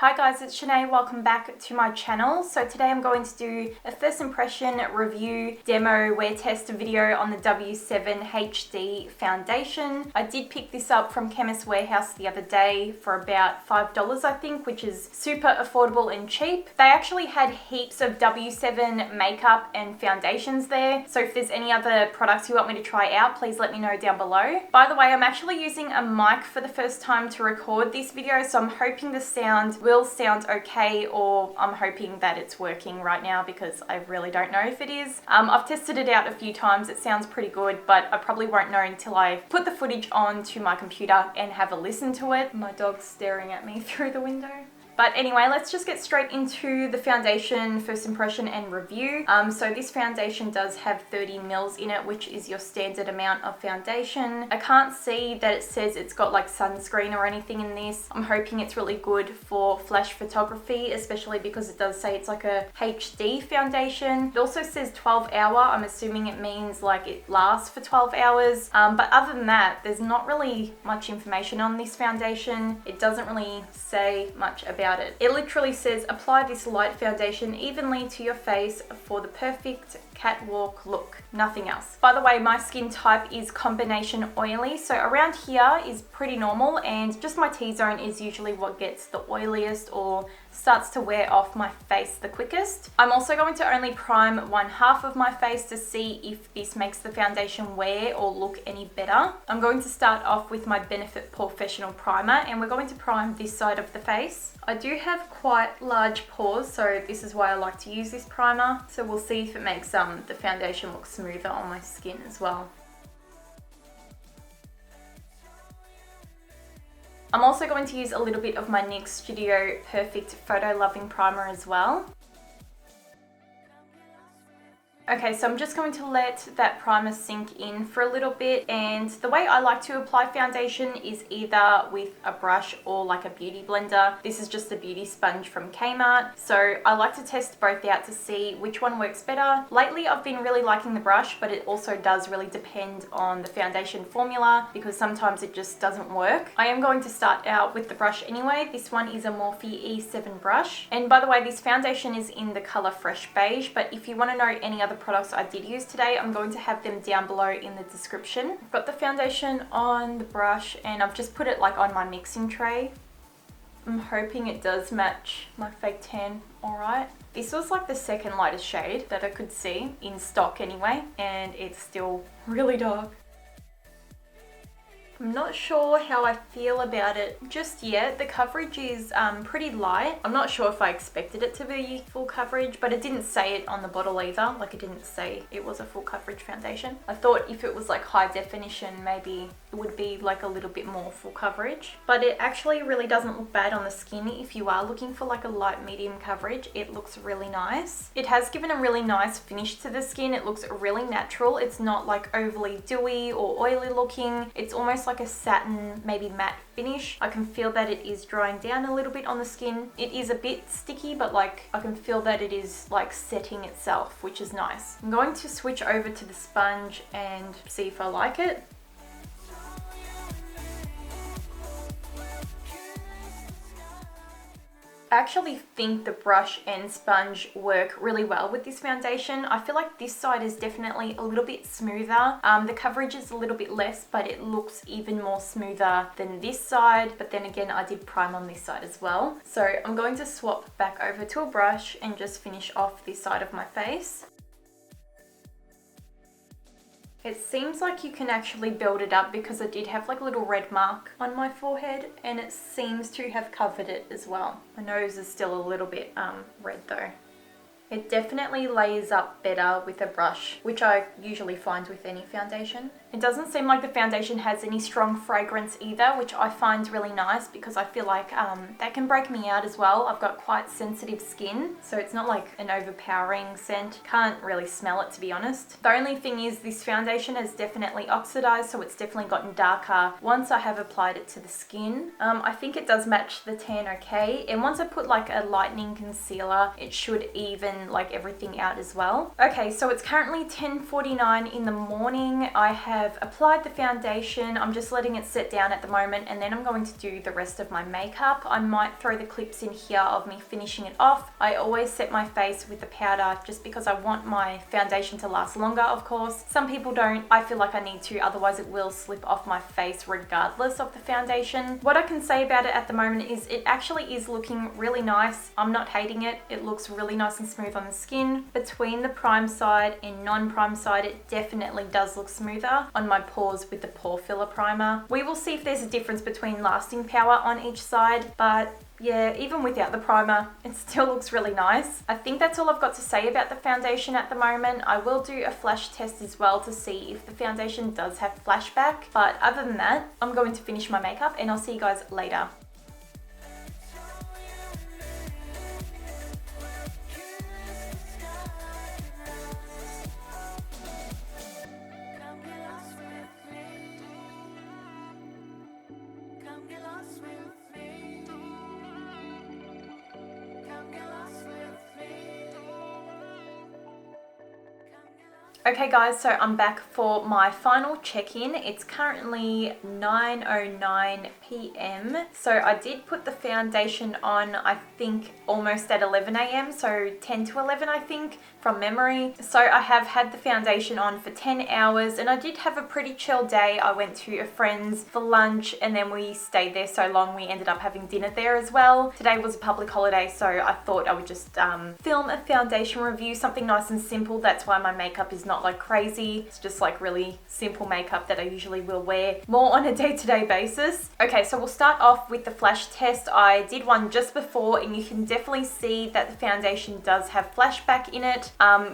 Hi guys, it's Senay. Welcome back to my channel. So today I'm going to do a first impression review demo wear test video on the W7 HD foundation. I did pick this up from Chemist Warehouse the other day for about $5 I think, which is super affordable and cheap. They actually had heaps of W7 makeup and foundations there. So if there's any other products you want me to try out, please let me know down below. By the way, I'm actually using a mic for the first time to record this video, so I'm hoping the sound will sound okay, or I'm hoping that it's working right now because I really don't know if it is. I've tested it out a few times. It sounds pretty good, but I probably won't know until I put the footage onto my computer and have a listen to it. My dog's staring at me through the window. But anyway, let's just get straight into the foundation first impression and review. So this foundation does have 30 mils in it, which is your standard amount of foundation. I can't see that it says it's got like sunscreen or anything in this. I'm hoping it's really good for flash photography, especially because it does say it's like a HD foundation. It also says 12 hour. I'm assuming it means like it lasts for 12 hours. But other than that, there's not really much information on this foundation. It doesn't really say much about it. It literally says apply this light foundation evenly to your face for the perfect catwalk look. Nothing else. By the way, my skin type is combination oily, so around here is pretty normal, and just my T-zone is usually what gets the oiliest or starts to wear off my face the quickest. I'm also going to only prime one half of my face to see if this makes the foundation wear or look any better. I'm going to start off with my Benefit Professional Primer, and we're going to prime this side of the face. I do have quite large pores, so this is why I like to use this primer. So we'll see if it makes the foundation look smoother on my skin as well. I'm also going to use a little bit of my NYX Studio Perfect Photo Loving Primer as well. Okay, so I'm just going to let that primer sink in for a little bit, and the way I like to apply foundation is either with a brush or like a beauty blender. This is just a beauty sponge from Kmart, so I like to test both out to see which one works better. Lately I've been really liking the brush, but it also does really depend on the foundation formula because sometimes it just doesn't work. I am going to start out with the brush anyway. This one is a Morphe E7 brush, and by the way, this foundation is in the color Fresh Beige, but if you want to know any other products I did use today, I'm going to have them down below in the description. I've got the foundation on the brush and I've just put it like on my mixing tray. I'm hoping it does match my fake tan alright. This was like the second lightest shade that I could see in stock anyway, and it's still really dark. I'm not sure how I feel about it just yet. The coverage is pretty light. I'm not sure if I expected it to be full coverage, but it didn't say it on the bottle either. Like, it didn't say it was a full coverage foundation. I thought if it was like high definition, maybe it would be like a little bit more full coverage. But it actually really doesn't look bad on the skin. If you are looking for like a light medium coverage, it looks really nice. It has given a really nice finish to the skin. It looks really natural. It's not like overly dewy or oily looking. It's almost like a satin, maybe matte finish. I can feel that it is drying down a little bit on the skin. It is a bit sticky, but like I can feel that it is like setting itself, which is nice. I'm going to switch over to the sponge and see if I like it. I actually think the brush and sponge work really well with this foundation. I feel like this side is definitely a little bit smoother. The coverage is a little bit less, but it looks even more smoother than this side. But then again, I did prime on this side as well. So I'm going to swap back over to a brush and just finish off this side of my face. It seems like you can actually build it up because I did have like a little red mark on my forehead, and it seems to have covered it as well. My nose is still a little bit red though. It definitely lays up better with a brush, which I usually find with any foundation. It doesn't seem like the foundation has any strong fragrance either, which I find really nice because I feel like that can break me out as well. I've got quite sensitive skin, so it's not like an overpowering scent. Can't really smell it, to be honest. The only thing is this foundation has definitely oxidized, so it's definitely gotten darker once I have applied it to the skin. I think it does match the tan okay, and once I put like a lightening concealer, it should even like everything out as well. Okay, so it's currently 10:49 in the morning. I have have applied the foundation. I'm just letting it set down at the moment, and then I'm going to do the rest of my makeup. I might throw the clips in here of me finishing it off. I always set my face with the powder just because I want my foundation to last longer, of course. Some people don't. I feel like I need to, otherwise it will slip off my face regardless of the foundation. What I can say about it at the moment is it actually is looking really nice. I'm not hating it. It looks really nice and smooth on the skin. Between the prime side and non-prime side, it definitely does look smoother on my pores with the pore filler primer. We will see if there's a difference between lasting power on each side, but yeah, even without the primer, it still looks really nice. I think that's all I've got to say about the foundation at the moment. I will do a flash test as well to see if the foundation does have flashback. But other than that, I'm going to finish my makeup and I'll see you guys later. Okay guys, so I'm back for my final check-in. It's currently 9:09 p.m. So I did put the foundation on, I think almost at 11 a.m. So 10 to 11 I think, from memory. So I have had the foundation on for 10 hours and I did have a pretty chill day. I went to a friend's for lunch and then we stayed there so long we ended up having dinner there as well. Today was a public holiday, so I thought I would just film a foundation review, something nice and simple. That's why my makeup is not like crazy. It's just like really simple makeup that I usually will wear more on a day-to-day basis. Okay, so we'll start off with the flash test. I did one just before and you can definitely see that the foundation does have flashback in it.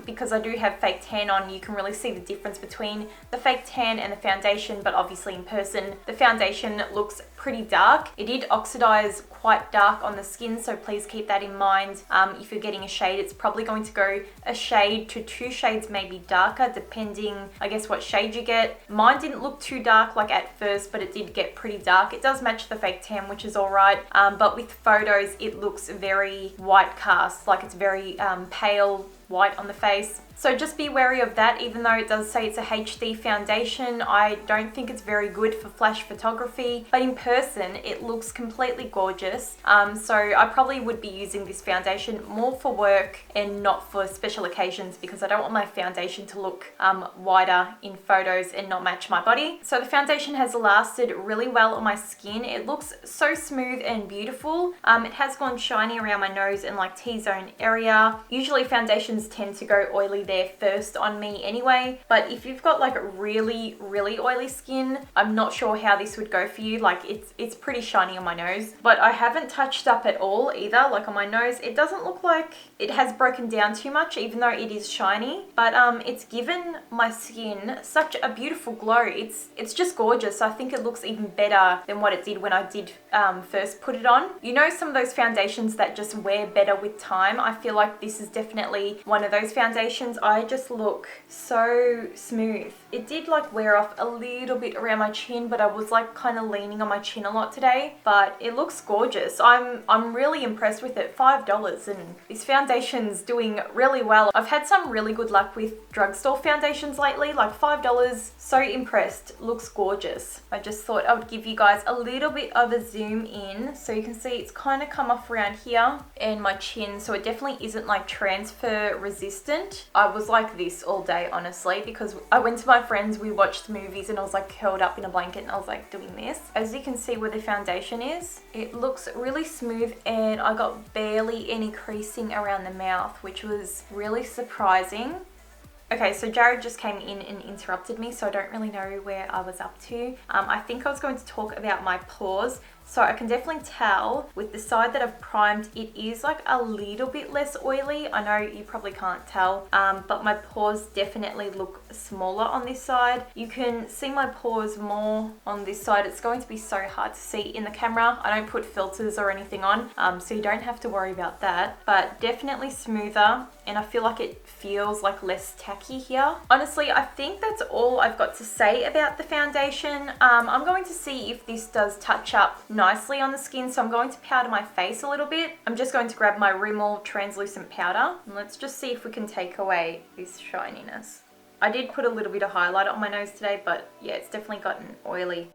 Because I do have fake tan on, you can really see the difference between the fake tan and the foundation, but obviously in person the foundation looks pretty dark. It did oxidize quite dark on the skin, so please keep that in mind. If you're getting a shade, it's probably going to go a shade to 2 shades maybe darker, depending I guess what shade you get. Mine didn't look too dark like at first, but it did get pretty dark. It does match the fake tan, which is alright, but with photos it looks very white cast, like it's very pale white on the face. So just be wary of that. Even though it does say it's a HD foundation, I don't think it's very good for flash photography, but in person it looks completely gorgeous. So I probably would be using this foundation more for work and not for special occasions, because I don't want my foundation to look whiter in photos and not match my body. So the foundation has lasted really well on my skin. It looks so smooth and beautiful. It has gone shiny around my nose and like T-zone area. Usually foundations tend to go oily there first on me anyway, but if you've got like really oily skin, I'm not sure how this would go for you. Like it's pretty shiny on my nose, but I haven't touched up at all either. Like on my nose it doesn't look like it has broken down too much, even though it is shiny, but it's given my skin such a beautiful glow. It's just gorgeous. I think it looks even better than what it did when I did first put it on. You know, some of those foundations that just wear better with time, I feel like this is definitely one of those foundations. I just look so smooth. It did like wear off a little bit around my chin, but I was like kind of leaning on my chin a lot today, but it looks gorgeous. I'm really impressed with it. $5 and this foundation's doing really well. I've had some really good luck with drugstore foundations lately, like $5. So impressed. Looks gorgeous. I just thought I would give you guys a little bit of a zoom in so you can see it's kind of come off around here and my chin, so it definitely isn't like transfer resistant. I was like this all day honestly, because I went to my friends, we watched movies and I was like curled up in a blanket and I was like doing this. As you can see where the foundation is, it looks really smooth and I got barely any creasing around the mouth, which was really surprising. Okay, so Jared just came in and interrupted me, so I don't really know where I was up to. I think I was going to talk about my pores. So I can definitely tell with the side that I've primed, it is like a little bit less oily. I know you probably can't tell, but my pores definitely look smaller on this side. You can see my pores more on this side. It's going to be so hard to see in the camera. I don't put filters or anything on, so you don't have to worry about that, but definitely smoother. And I feel like it feels like less tacky here. Honestly, I think that's all I've got to say about the foundation. I'm going to see if this does touch up nicely on the skin, so I'm going to powder my face a little bit. I'm just going to grab my Rimmel translucent powder and let's just see if we can take away this shininess. I did put a little bit of highlighter on my nose today, but yeah, it's definitely gotten oily.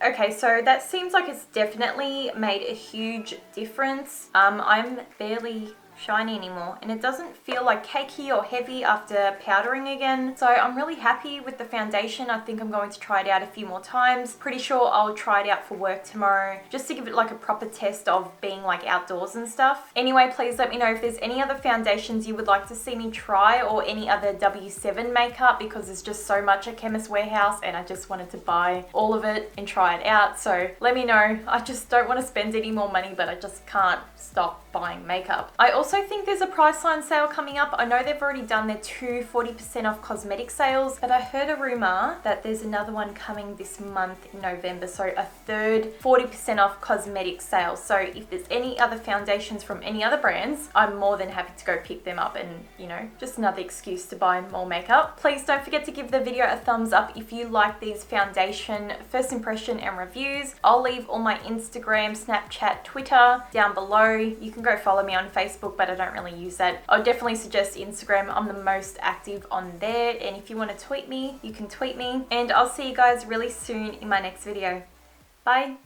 Okay, so that seems like it's definitely made a huge difference. I'm barely shiny anymore, and it doesn't feel like cakey or heavy after powdering again. So I'm really happy with the foundation. I think I'm going to try it out a few more times. Pretty sure I'll try it out for work tomorrow, just to give it like a proper test of being like outdoors and stuff. Anyway, please let me know if there's any other foundations you would like to see me try, or any other W7 makeup, because there's just so much at Chemist Warehouse and I just wanted to buy all of it and try it out. So let me know. I just don't want to spend any more money, but I just can't stop buying makeup. I also think there's a Priceline sale coming up. I know they've already done their 40% off cosmetic sales, but I heard a rumor that there's another one coming this month in November, so a third 40% off cosmetic sale. So if there's any other foundations from any other brands, I'm more than happy to go pick them up, and you know, just another excuse to buy more makeup. Please don't forget to give the video a thumbs up if you like these foundation first impression and reviews. I'll leave all my Instagram, Snapchat, Twitter down below. You can go follow me on Facebook, but I don't really use that. I would definitely suggest Instagram. I'm the most active on there, and if you want to tweet me, you can tweet me. And I'll see you guys really soon in my next video. Bye.